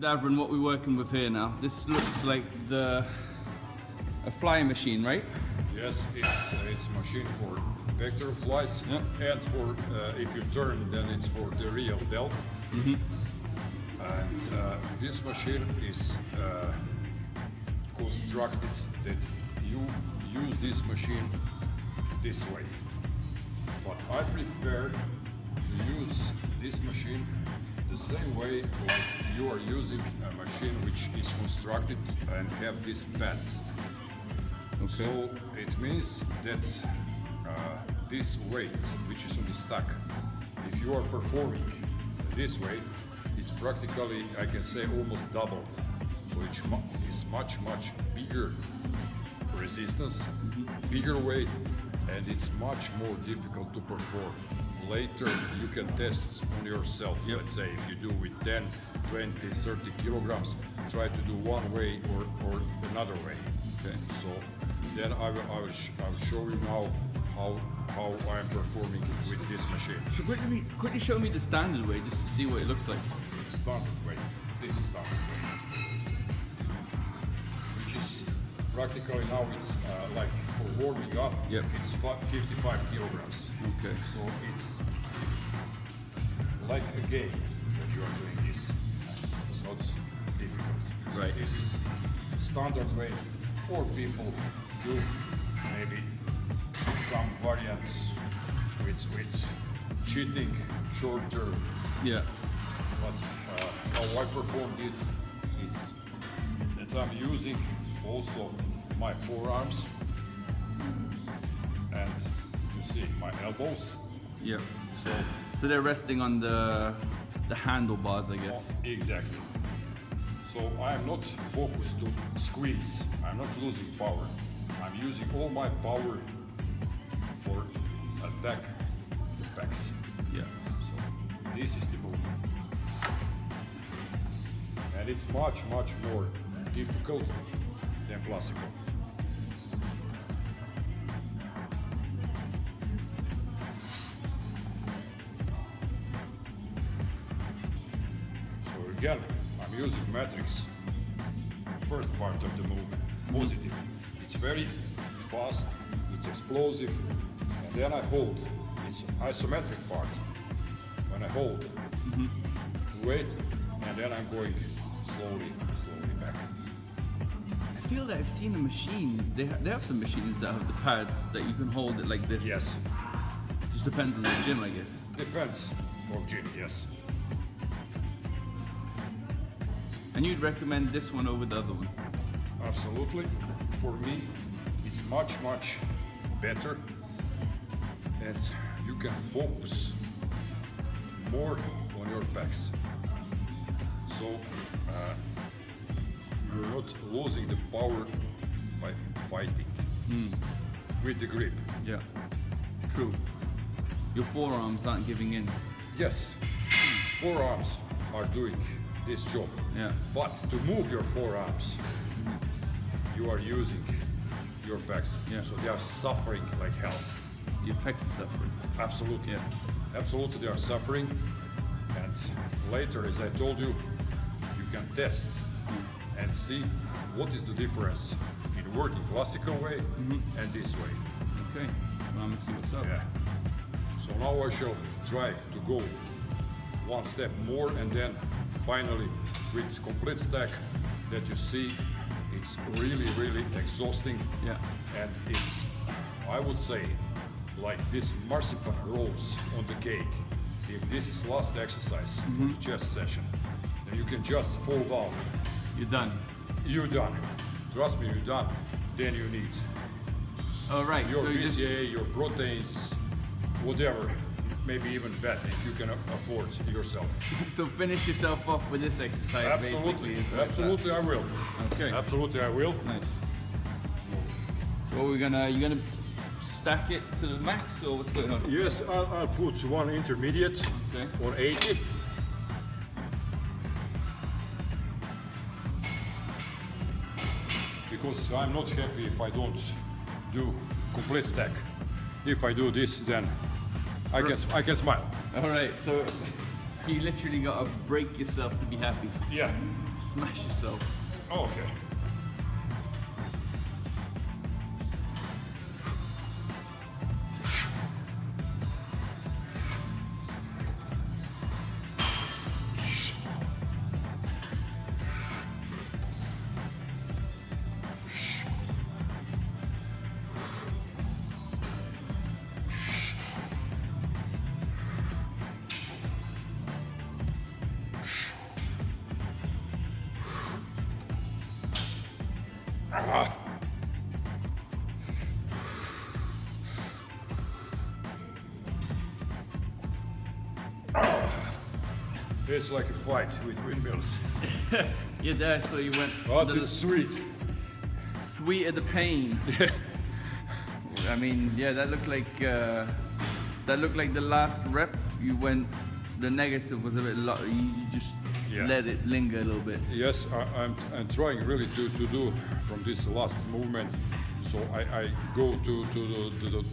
Davorin, what we're working with here now, this looks like a flying machine, right? Yes, it's a machine for vector flies, and for if you turn, then it's for the real delt. And this machine is constructed that you use this machine this way. But I prefer to use this machine the same way like you are using a machine which is constructed and have these pads. Okay. So it means that this weight which is on the stack, if you are performing this way, it's practically, I can say, almost doubled. So it's much bigger resistance, bigger weight, and it's much more difficult to perform. Later you can test on yourself. Let's say if you do with 10, 20, 30 kilograms, try to do one way or another way. Okay. So then I will show you now how I'm performing with this machine. So quickly show me the standard way just to see what it looks like. Standard way. This is standard way. Which is practically now it's like for warming up. Yep. It's 55 kilograms. Okay. So it's like a game that you are doing this. It's not difficult. Right. This is standard way, or people do maybe some variants with cheating shorter. Yeah. But how I perform this is that I'm using also my forearms and you see my elbows. Yeah. So they're resting on the handlebars, I guess. Exactly. So I am not focused to squeeze. I'm not losing power. I'm using all my power for attack the pecs. Yeah. So this is the movement. And it's much more difficult than classical. So again, I'm using matrix, first part of the movement, positive. It's very fast, it's explosive, and then I hold. It's isometric part. When I hold, wait, and then I'm going slowly back. I feel that I've seen a machine. They have some machines that have the pads that you can hold it like this. Yes. Just depends on the gym, I guess. Depends on gym, yes. And you'd recommend this one over the other one? Absolutely. For me, it's much better, and you can focus more on your pecs. So you're not losing the power by fighting with the grip. Yeah. True. Your forearms aren't giving in. Yes, forearms are doing this job. Yeah. But to move your forearms, you are using your pecs. Yeah. So they are suffering like hell. Your pecs are suffering. Absolutely. Yeah. Absolutely, they are suffering. And later, as I told you, you can test and see what is the difference in working classical way and this way. Okay. Well, I'm gonna see what's up. Yeah. So now I shall try to go one step more, and then finally with complete stack that you see it's really exhausting. Yeah. And it's, I would say, like this marzipan rolls on the cake. If this is last exercise for the chest session, then you can just fall down. You're done. You're done. Trust me, you're done. Then you need All right. your so you just BCA, your proteins, whatever, maybe even fat if you can afford yourself. so finish yourself off with this exercise. Absolutely, basically. absolutely I will. Okay. Absolutely I will. Nice. So you're gonna stack it to the max, or what's going on? Yes, I'll put one intermediate Okay. on 80. Because I'm not happy if I don't do complete stack. If I do this, then I can smile. All right. So you literally gotta break yourself to be happy. Yeah. smash yourself. Oh, okay. It's like a fight with windmills. You're there, so you went. But it's sweet. Sweet of the pain. I mean, yeah, that looked like the last rep. You went. The negative was a bit. You just let it linger a little bit. Yes, I'm trying really to do from this last movement. So I go to the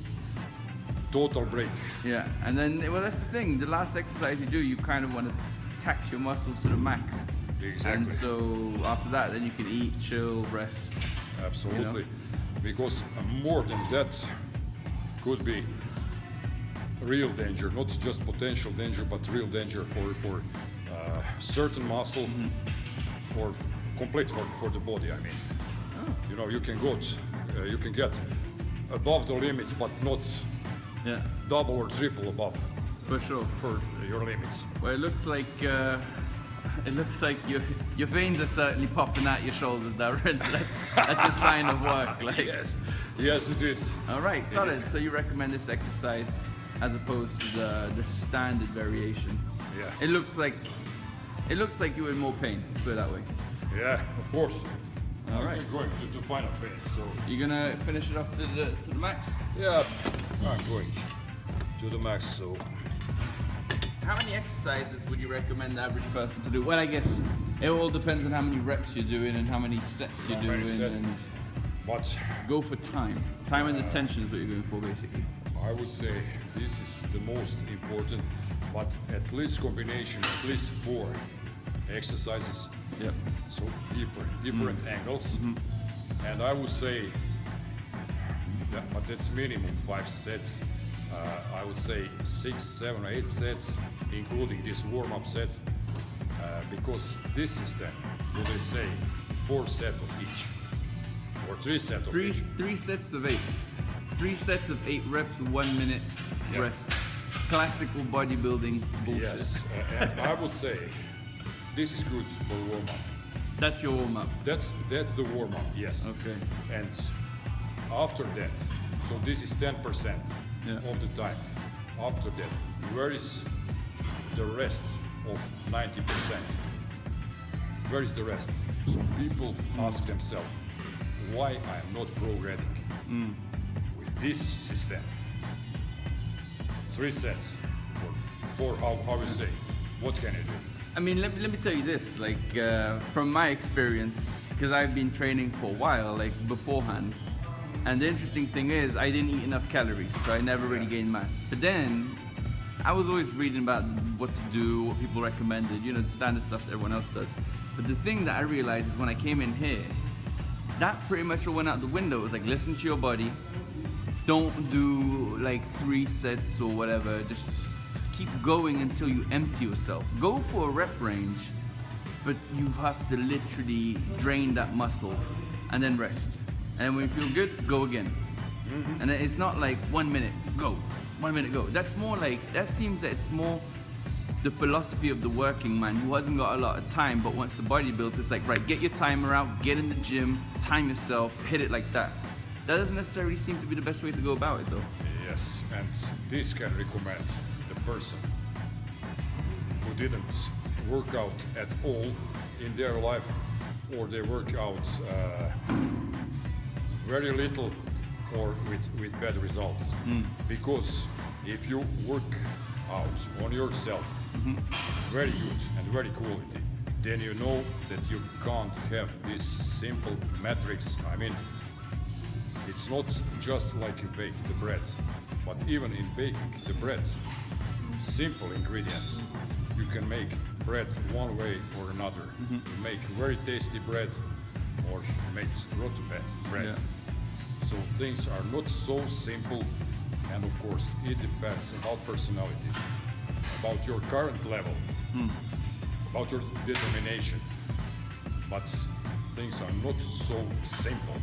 total break. Yeah, and then well, that's the thing. The last exercise you do, you kind of want to tax your muscles to the max. Exactly. And so after that, then you can eat, chill, rest. Absolutely, because more than that could be real danger, not just potential danger, but real danger for certain muscle or complete for the body. I mean, you know, you can get above the limits, but not double or triple above. For sure. For your limits. Well, it looks like your veins are certainly popping out your shoulders, Davorin. So that's a sign of work. Like. Yes, it is. All right, solid. So you recommend this exercise as opposed to the standard variation? Yeah. It looks like you were in more pain. Let's put it that way. Yeah, of course. All right. I'm going to final pain. So you're gonna finish it off to the max? Yeah, I'm going to the max. So. How many exercises would you recommend the average person to do? Well, I guess it all depends on how many reps you're doing and how many sets you're doing. And but go for time. Time and attention is what you're going for, basically. I would say this is the most important, but at least combination, at least 4 exercises. Yep. So different angles. And I would say, but that's minimum 5 sets. I would say 6, 7, 8 sets, including these warm-up sets, because this system, what they say, 4 sets of each, or 3 sets of each. 3 sets of 8. 3 sets of 8 reps, 1 minute rest. Classical bodybuilding bullshit. Yes, and I would say this is good for warm-up. That's your warm-up. That's the warm-up. Yes. Okay. And after that, so this is 10% of the time. After that, where is the rest of 90%? Where is the rest? So people ask themselves, why I am not progressing with this system? 3 sets or 4, how you say? What can I do? I mean, let me tell you this, like from my experience, because I've been training for a while, like beforehand, and the interesting thing is I didn't eat enough calories, so I never really gained mass. But then I was always reading about what to do, what people recommended, you know, the standard stuff that everyone else does. But the thing that I realized is when I came in here, that pretty much all went out the window. It was like, listen to your body, don't do like 3 sets or whatever, just keep going until you empty yourself. Go for a rep range, but you have to literally drain that muscle and then rest. And when you feel good, go again. And it's not like 1 minute, go, 1 minute, go. That's more like, that seems that it's more the philosophy of the working man who hasn't got a lot of time but wants to bodybuild. So it's like, right, get your timer out, get in the gym, time yourself, hit it like that. That doesn't necessarily seem to be the best way to go about it though. Yes, and this can recommend the person who didn't work out at all in their life, or they work out very little or with bad results. Because if you work out on yourself very good and very quality, then you know that you can't have this simple metrics. I mean, it's not just like you bake the bread, but even in baking the bread, simple ingredients, you can make bread one way or another. You make very tasty bread or make rotten bread. Yeah. So things are not so simple, and of course it depends about personality, about your current level, about your determination. But things are not so simple.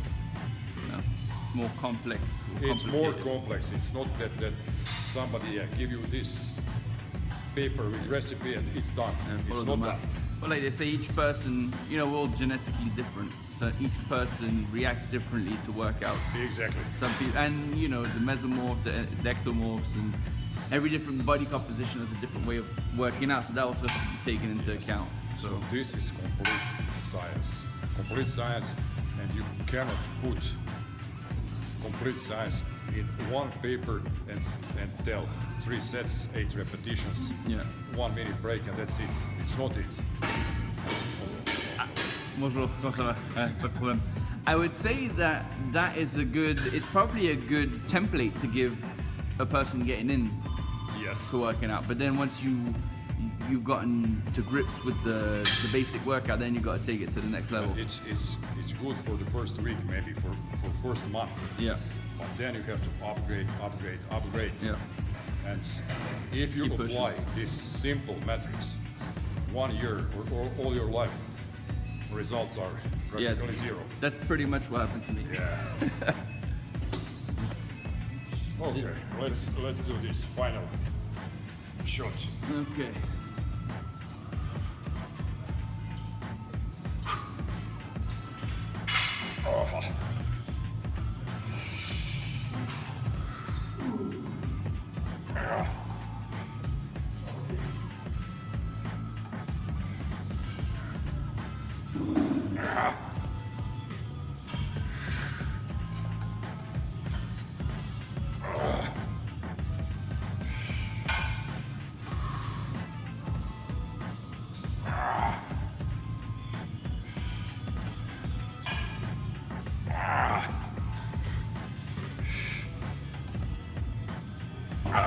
No, it's more complex. It's more complex. It's not that somebody give you this paper with recipe and it's done. It's not that. Well, like they say, each person, you know, we're all genetically different. So each person reacts differently to workouts. Exactly. Some people, and you know, the mesomorph, the ectomorphs, and every different body composition has a different way of working out. So that also has to be taken into account. So this is complete science. Complete science, and you cannot put complete science in one paper and tell 3 sets, 8 repetitions, Yeah. 1 minute break, and that's it. It's not it. Bonjour, ça va? Pas de problème. I would say that is it's probably a good template to give a person getting in Yes. to working out. But then once you've gotten to grips with the basic workout, then you've got to take it to the next level. It's good for the first week, maybe for first month. Yeah. But then you have to upgrade. Yeah. And if you Keep pushing. apply this simple metrics 1 year or all your life, results are practically zero. That's pretty much what happened to me. Yeah. Okay, let's do this final shot. Okay. Oh.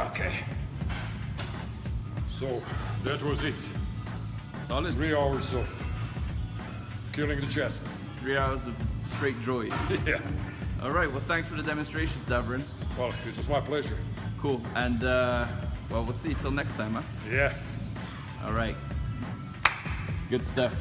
Okay. So that was it. Solid. 3 hours of killing the chest. 3 hours of straight joy. Yeah. All right. Well, thanks for the demonstrations, Davorin. Well, it was my pleasure. Cool. And well, we'll see you till next time, huh? Yeah. All right. Good stuff.